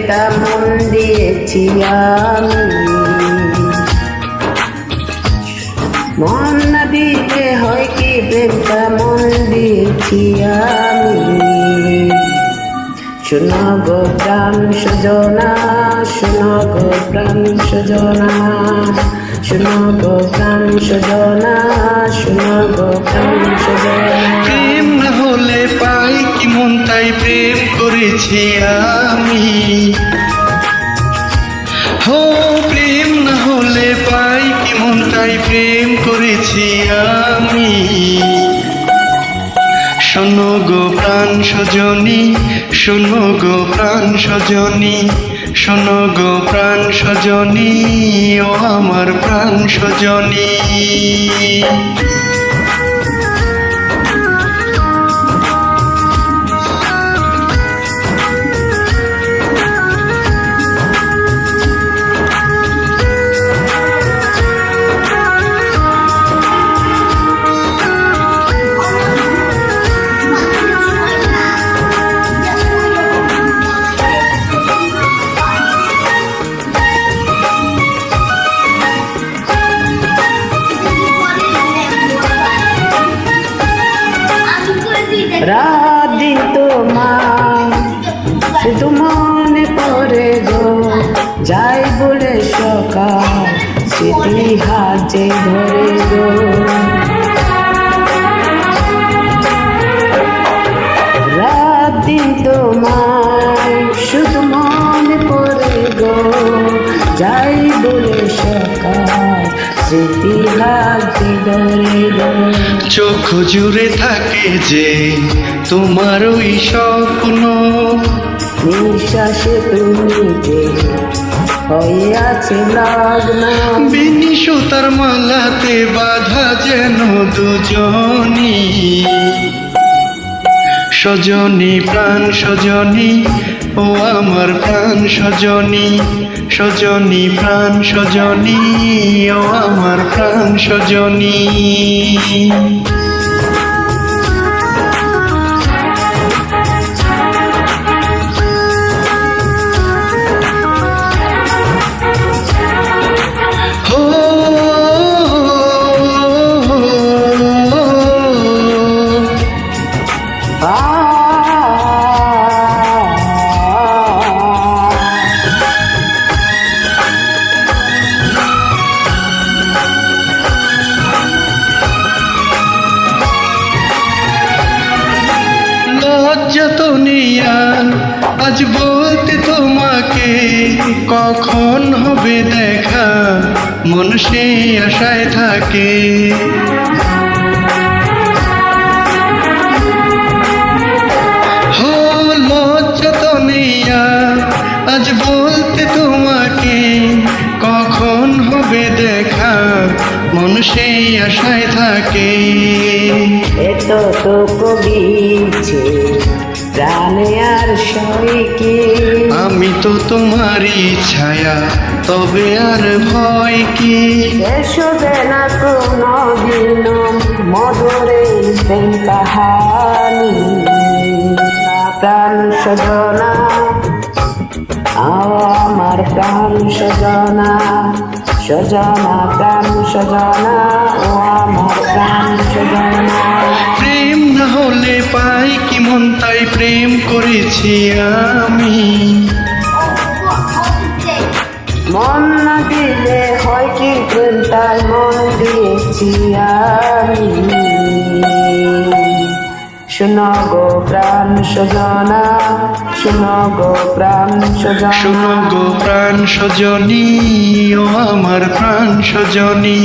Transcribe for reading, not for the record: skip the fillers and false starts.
প্রেমটা মন দিয়েছি আমি, মন না দিলে হয় কি প্রেমটা মন দিয়েছি আমি। শোনো গো প্রাণ সজনা, শোনো গো প্রাণ সজনা, শোনো গো প্রাণ সজনা, শোনো গো প্রাণ সজনা। প্রেম না হলে পাই কি মন, তাই প্রেম করেছি আমি। হো প্রেম না হলে পাই কি মন, তাই প্রেম করেছি আমি। শোনো গো প্রাণ সজনী, শোনো গো প্রাণ সজনী, শোনো গো প্রাণ সজনী, ও আমার প্রাণ সজনী। রাত দিন তোমার শুধু মনে পড়ে গো, যাই বলে সকাল স্মৃতি হাতে ধরে গো। রাত দিন তোমার শুধু মনে পড়ে গো, যাই বলে সকাল স্মৃতি হাতে ধরে গো। চোখ জুড়ে থাকে যে তোমার ওই স্বপ্ন, নিঃশ্বাসে তুমি যে হয়ে আছে লগ্ন। বেনি সুতার মালাতে বাঁধা যেন দুজনী, সজনী প্রাণ সজনী, ও আমার প্রাণ সজনী, সজনী প্রাণ সজনী, ও আমার প্রাণ সজনী। লজ্জা তো নেই আর আজ বলতে তোমাকে, কখন হবে দেখা মন সে আশায় থাকে। হো লজ্জা তো নেই আর আজ বলতে তোমাকে, কখন হবে দেখা মন সেই আশায় থাকে। এত তো কবিছে প্রাণে আর সইকে, আমি তো তোমারই ছায়া, তবে আর ভয় কি। এসবে না কোনো দিন মধুরে প্রেম কাহানি। প্রাণ সজনা, আমার প্রাণ সজনা, সজনা প্রাণ সজনা, ও আমার প্রাণ সজনা। প্রেম না হলে পাই কি মন, তাই প্রেম করেছি আমি। মন না দিলে হয় কি প্রেম, তাই মন দিয়েছি আমি। শোনো গো প্রাণ সজনা, শোনো গো প্রাণ সজনা, শোনো গো প্রাণ সজনী, ও আমার প্রাণ সজনী।